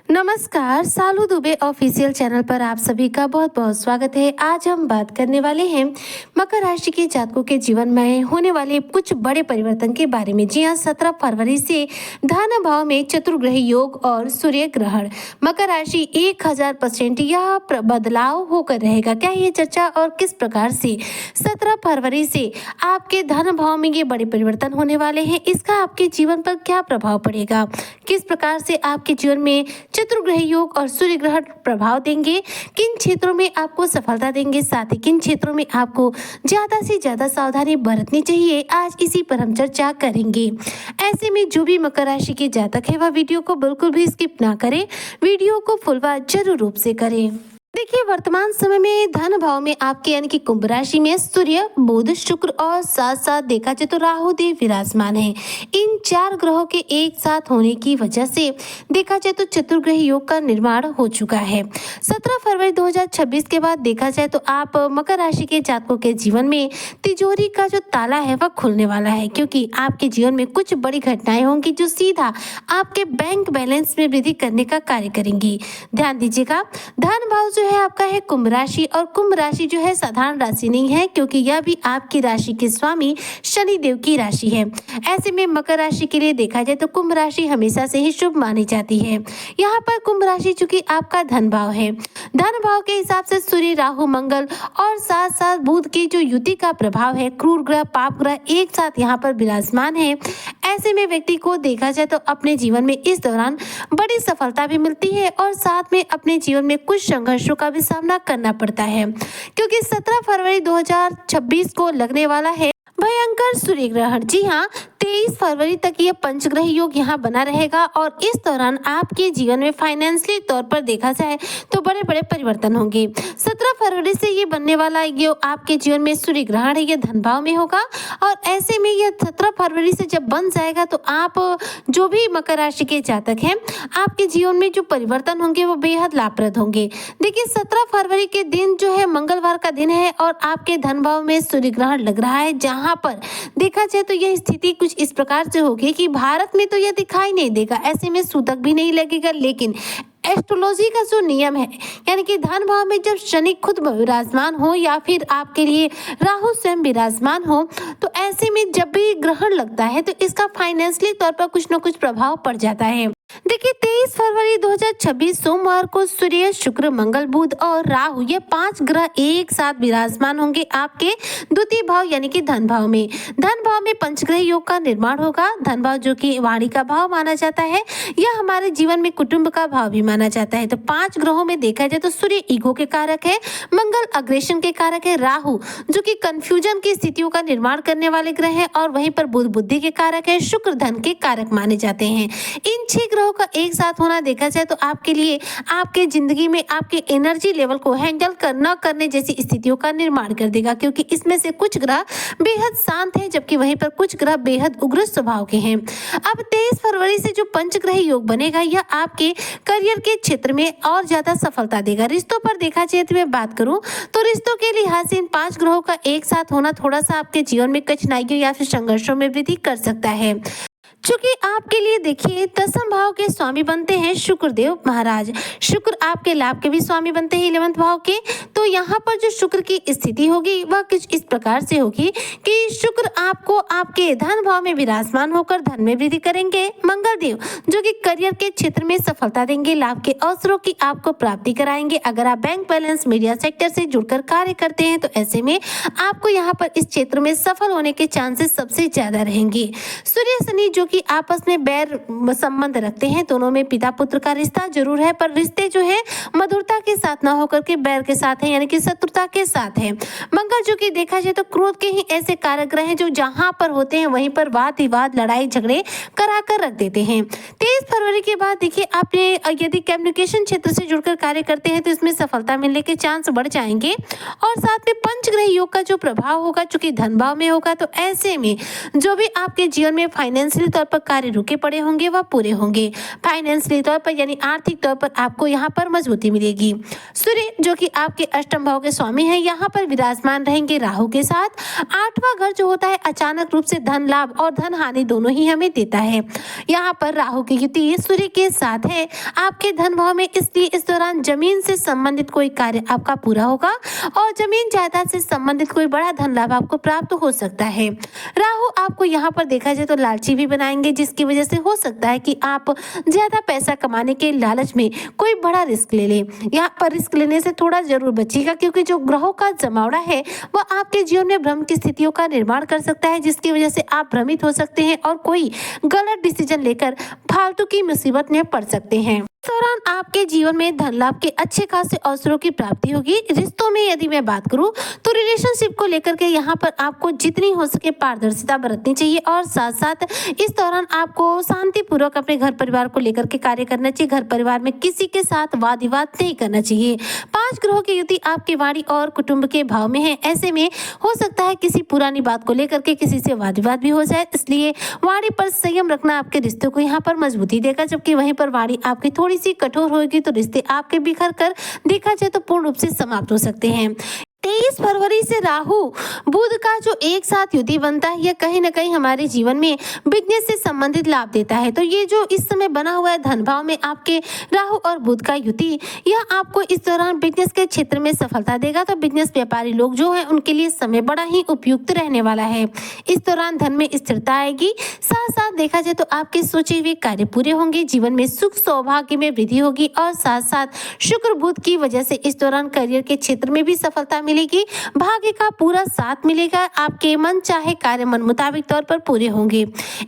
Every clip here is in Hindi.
नमस्कार, सालू दुबे ऑफिशियल चैनल पर आप सभी का बहुत बहुत स्वागत है। आज हम बात करने वाले हैं मकर राशि के जातकों के जीवन में होने वाले कुछ बड़े परिवर्तन के बारे में। जी हाँ, 17 फरवरी से धन भाव में चतुर्ग्रह योग और सूर्य ग्रहण मकर राशि 1000% यह बदलाव होकर रहेगा। क्या ये चर्चा और किस प्रकार से 17 फरवरी से आपके धन भाव में ये बड़े परिवर्तन होने वाले हैं, इसका आपके जीवन पर क्या प्रभाव पड़ेगा, किस प्रकार से आपके जीवन में चतुर्ग्रह योग और सूर्य ग्रहण प्रभाव देंगे, किन क्षेत्रों में आपको सफलता देंगे, साथ ही किन क्षेत्रों में आपको ज्यादा से ज्यादा सावधानी बरतनी चाहिए, आज इसी पर हम चर्चा करेंगे। ऐसे में जो भी मकर राशि के जातक है वह वीडियो को बिल्कुल भी स्किप ना करें, वीडियो को फुल व जरूर रूप से करें। देखिए, वर्तमान समय में धन भाव में आपके यानी कि कुंभ राशि में सूर्य, बुध, शुक्र और साथ साथ देखा जाए तो राहु देव विराजमान है। इन 4 ग्रहों के एक साथ होने की वजह से देखा जाए तो चतुर्ग्रह योग का निर्माण हो चुका है। 17 फरवरी 2026 के बाद देखा जाए तो आप मकर राशि के जातकों के जीवन में तिजोरी का जो ताला है वह खुलने वाला है, क्योंकि आपके जीवन में कुछ बड़ी घटनाएं होंगी जो सीधा आपके बैंक बैलेंस में वृद्धि करने का कार्य करेंगी। ध्यान दीजिएगा, धन भाव जो है आपका है कुंभ राशि, और कुंभ राशि जो है साधारण राशि नहीं है, क्योंकि यह भी आपकी राशि के स्वामी शनि देव की राशि है। ऐसे में मकर राशि के लिए देखा जाए तो कुंभ राशि हमेशा से ही शुभ मानी जाती है। यहाँ पर कुंभ राशि चूंकि आपका धन भाव है, धन भाव के हिसाब से सूर्य, राहु, मंगल और साथ साथ बुध की जो युति का प्रभाव है, क्रूर ग्रह, पाप ग्रह एक साथ यहाँ पर विराजमान है। ऐसे में व्यक्ति को देखा जाए तो अपने जीवन में इस दौरान बड़ी सफलता भी मिलती है और साथ में अपने जीवन में कुछ संघर्षों का भी सामना करना पड़ता है, क्योंकि 17 फरवरी 2026 को लगने वाला है भयंकर सूर्य ग्रहण। जी हाँ, 23 फरवरी तक ये पंचग्रह योग यहाँ बना रहेगा और इस दौरान आपके जीवन में फाइनेंशियली तौर पर देखा जाए तो बड़े बड़े परिवर्तन होंगे। 17 फरवरी से ये बनने वाला ये आपके जीवन में सूर्य ग्रहण है, ये धन भाव में होगा और ऐसे में ये 17 फरवरी से जब बन जाएगा तो आप जो भी मकर राशि के जातक हैं, आपके जीवन में जो परिवर्तन होंगे वो बेहद लाभप्रद होंगे। देखिए, 17 फरवरी के दिन जो है मंगलवार का दिन है और आपके धन भाव में सूर्य ग्रहण लग रहा है, जहाँ पर देखा जाए तो यह स्थिति कुछ इस प्रकार से होगी कि भारत में तो यह दिखाई नहीं देगा, ऐसे में सूतक भी नहीं लगेगा, लेकिन एस्ट्रोलॉजी का जो नियम है यानी कि धन भाव में जब शनि खुद विराजमान हो या फिर आपके लिए राहु स्वयं विराजमान हो, तो ऐसे में जब भी ग्रहण लगता है तो इसका फाइनेंशियली तौर पर कुछ न कुछ प्रभाव पड़ जाता है। देखिए, 23 फरवरी 2026 सोमवार को सूर्य, शुक्र, मंगल, बुध और राहु ये 5 ग्रह एक साथ विराजमान होंगे आपके द्वितीय भाव यानी कि धन भाव में। धन भाव में पंचग्रह योग का निर्माण होगा। धन भाव जो कि वाणी का भाव माना जाता है, यह हमारे जीवन में कुटुंब का भाव भी माना जाता है। तो 5 ग्रहों में देखा जाए तो सूर्य ईगो के कारक है, मंगल अग्रेशन के कारक है, राहु जो कि कंफ्यूजन की स्थितियों का निर्माण करने वाले ग्रह है और वहीं पर बुध बुद्धि के कारक है, शुक्र धन के कारक माने जाते हैं। इन 6 ग्रहों का एक साथ होना देखा जाए तो आपके लिए आपके जिंदगी में आपके एनर्जी लेवल को हैंडल करना करने जैसी स्थितियों का निर्माण कर देगा, क्योंकि इसमें से कुछ ग्रह बेहद शांत हैं जबकि वहीं पर कुछ ग्रह बेहद उग्र स्वभाव के हैं। अब 23 फरवरी से जो पंचग्रह योग बनेगा यह आपके करियर के क्षेत्र में और ज्यादा सफलता देगा। रिश्तों पर देखा जाए तो मैं बात करूं तो रिश्तों के लिहाज से इन 5 ग्रहों का एक साथ होना थोड़ा सा आपके जीवन में कठिनाइयों या फिर संघर्षों में वृद्धि कर सकता है। चूंकि आपके लिए देखिए दसम भाव के स्वामी बनते हैं शुक्रदेव महाराज, शुक्र आपके लाभ के भी स्वामी बनते हैं 11वें भाव के। तो यहाँ पर जो शुक्र की स्थिति होगी वह कुछ इस प्रकार से होगी कि शुक्र आपको आपके धन भाव में विराजमान होकर धन में वृद्धि करेंगे। मंगल देव जो कि करियर के क्षेत्र में सफलता देंगे, लाभ के अवसरों की आपको प्राप्ति कराएंगे। अगर आप बैंक बैलेंस मीडिया सेक्टर से जुड़कर कार्य करते हैं तो ऐसे में आपको यहाँ पर इस क्षेत्र में सफल होने के चांसेस सबसे ज्यादा रहेंगे। सूर्य शनि जो कि आपस में बैर संबंध रखते हैं, दोनों में पिता पुत्र का रिश्ता जरूर है, पर रिश्ते जो है मधुरता के साथ ना होकर के बैर के साथ है यानी कि शत्रुता के साथ है। मंगल जो कि देखा जाए तो क्रोध के ही ऐसे कारक ग्रह हैं जो जहां पर होते हैं वहीं पर वाद विवाद लड़ाई झगड़े करा कर रख देते हैं। 23 फरवरी के बाद देखिए, आपने यदि कम्युनिकेशन क्षेत्र से जुड़कर कार्य करते हैं तो इसमें सफलता मिलने के चांस बढ़ जाएंगे और साथ में पंचग्रह योग का जो प्रभाव होगा चूंकि धन भाव में होगा, तो ऐसे में जो भी आपके जीवन में फाइनेंशियल तौर पर कार्य रुके पड़े होंगे वह पूरे होंगे। फाइनेंशियली तौर पर यानी आर्थिक तौर पर आपको यहाँ पर मजबूती मिलेगी। सूर्य जो कि आपके अष्टम भाव के स्वामी है, यहाँ पर विराजमान रहेंगे राहु के साथ। 8वां घर जो होता है अचानक रूप से धन लाभ और धन हानि दोनों ही हमें देता है। यहाँ पर राहु की युति सूर्य के साथ है आपके धन भाव में, इसलिए इस दौरान जमीन से संबंधित कोई कार्य आपका पूरा होगा और जमीन जायदाद से संबंधित कोई बड़ा धन लाभ आपको प्राप्त हो सकता है। राहु आपको यहाँ पर देखा जाए तो लालची भी बनाएंगे, जिसकी वजह से हो सकता है कि आप ज्यादा पैसा कमाने के लालच में कोई बड़ा रिस्क ले ले। यहाँ पर रिस्क लेने से थोड़ा जरूर बचिएगा, क्योंकि जो ग्रहों का जमावड़ा है वह आपके जीवन में भ्रम की स्थितियों का निर्माण कर सकता है, जिसकी वजह से आप भ्रमित हो सकते हैं और कोई गलत डिसीजन लेकर फालतू की मुसीबत में पड़ सकते हैं। इस दौरान आपके जीवन में धन लाभ के अच्छे खासे अवसरों की प्राप्ति होगी। रिश्तों में यदि मैं बात करूं तो रिलेशनशिप को लेकर के यहाँ पर आपको जितनी हो सके पारदर्शिता बरतनी चाहिए और साथ साथ इस दौरान आपको शांतिपूर्वक अपने घर परिवार को लेकर के कार्य करना चाहिए। घर परिवार में किसी के साथ वाद विवाद नहीं करना चाहिए। 5 ग्रहों की युति आपके वाणी और कुटुंब के भाव में है, ऐसे में हो सकता है किसी पुरानी बात को लेकर के किसी से वाद विवाद भी हो जाए, इसलिए वाणी पर संयम रखना आपके रिश्तों को यहाँ पर मजबूती देगा। जबकि वहीं पर वाणी आपकी थोड़ी सी कठोर होगी तो रिश्ते आपके बिखर कर देखा जाए तो पूर्ण रूप से समाप्त हो सकते हैं। 23 फरवरी से राहु बुध का जो एक साथ युति बनता है, यह कहीं ना कहीं हमारे जीवन में बिजनेस से संबंधित लाभ देता है। तो ये जो इस समय बना हुआ है धन भाव में आपके राहु और बुध का युति, यह आपको इस दौरान बिजनेस के क्षेत्र में सफलता देगा। तो बिजनेस व्यापारी लोग जो है उनके लिए समय बड़ा ही उपयुक्त रहने वाला है। इस दौरान धन में स्थिरता आएगी, साथ साथ देखा जाए तो आपके सोचे हुए कार्य पूरे होंगे। जीवन में सुख सौभाग्य में वृद्धि होगी और साथ साथ शुक्र बुध की वजह से इस दौरान करियर के क्षेत्र में भी सफलता मिलेगी। भाग्य का पूरा साथ मिलेगा। आपके मन चाहे कार्य मन मुताबिक तौर पर पूरे होंगे।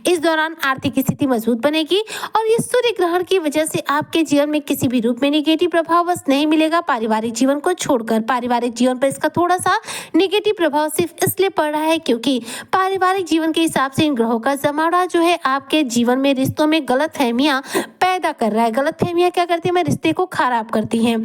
इस दौरान आर्थिक स्थिति मजबूत बनेगी और ये सूर्य ग्रहण की वजह से आपके जीवन में किसी भी रूप में नेगेटिव प्रभाव बस नहीं मिलेगा। पारिवारिक जीवन को छोड़कर पारिवारिक जीवन पर इसका थोड़ा सा नेगेटिव प्रभाव सिर्फ इसलिए पड़ रहा है क्योंकि पारिवारिक जीवन के हिसाब से इन ग्रहों का जमावड़ा जो है आपके जीवन में रिश्तों में गलतफहमियां पैदा कर रहा है। गलतफहमियां क्या करती है, रिश्ते को खराब करती हैं,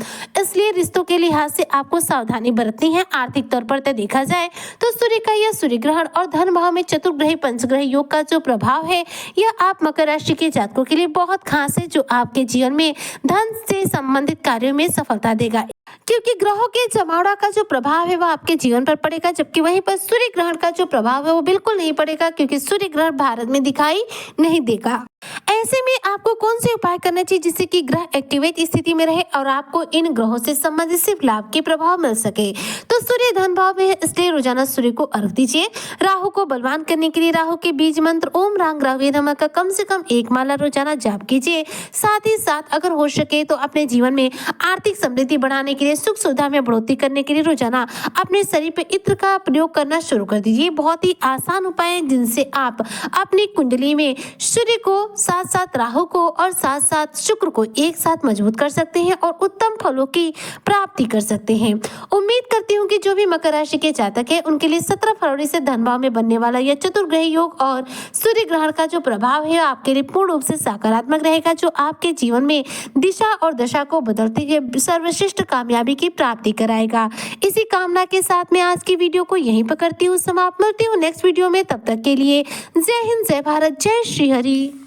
इसलिए रिश्तों के लिहाज से आपको सावधानी बरतनी है। आर्थिक तौर पर तो देखा जाए तो सूर्य का यह सूर्य ग्रहण और धन भाव में चतुर्ग्रही पंचग्रही योग का जो प्रभाव है, यह आप मकर राशि के जातकों के लिए बहुत खास है, जो आपके जीवन में धन से संबंधित कार्यों में सफलता देगा। क्योंकि ग्रहों के जमावड़ा का जो प्रभाव है वह आपके जीवन पर पड़ेगा, जबकि वहीं पर सूर्य ग्रहण का जो प्रभाव है वो बिल्कुल नहीं पड़ेगा, क्योंकि सूर्य ग्रहण भारत में दिखाई नहीं देगा। ऐसे में आपको कौन से उपाय करना चाहिए जिससे कि ग्रह एक्टिवेट स्थिति में रहे और आपको इन ग्रहों से संबंधित सिर्फ लाभ के प्रभाव मिल सके। तो सूर्य धन भाव में है, इसलिए रोजाना सूर्य को अर्घ दीजिए। राहु को बलवान करने के लिए राहु के बीज मंत्र ओम रांग रावे नमः का कम से कम 1 माला रोजाना जाप कीजिए। साथ ही साथ अगर हो सके तो अपने जीवन में आर्थिक समृद्धि बढ़ाने के लिए, सुख सुविधा में बढ़ोतरी करने के लिए रोजाना अपने शरीर पर इत्र का प्रयोग करना शुरू कर दीजिए। बहुत ही आसान उपाय है जिनसे आप अपनी कुंडली में सूर्य को, साथ साथ राहु को और साथ साथ शुक्र को एक साथ मजबूत कर सकते हैं और उत्तम फलों की प्राप्ति कर सकते हैं। उम्मीद करती हूँ कि जो भी मकर राशि के जातक है उनके लिए 17 फरवरी से धन भाव में बनने वाला यह चतुर्ग्रही योग और सूर्य ग्रहण का जो प्रभाव है आपके लिए पूर्ण रूप से सकारात्मक रहेगा, जो आपके जीवन में दिशा और दशा को बदलते हुए सर्वश्रेष्ठ कामयाबी की प्राप्ति कराएगा। इसी कामना के साथ मैं आज की वीडियो को यहीं पर करती हूँ समाप्त। मिलती हूँ नेक्स्ट वीडियो में, तब तक के लिए जय हिंद, जय भारत, जय श्री हरि।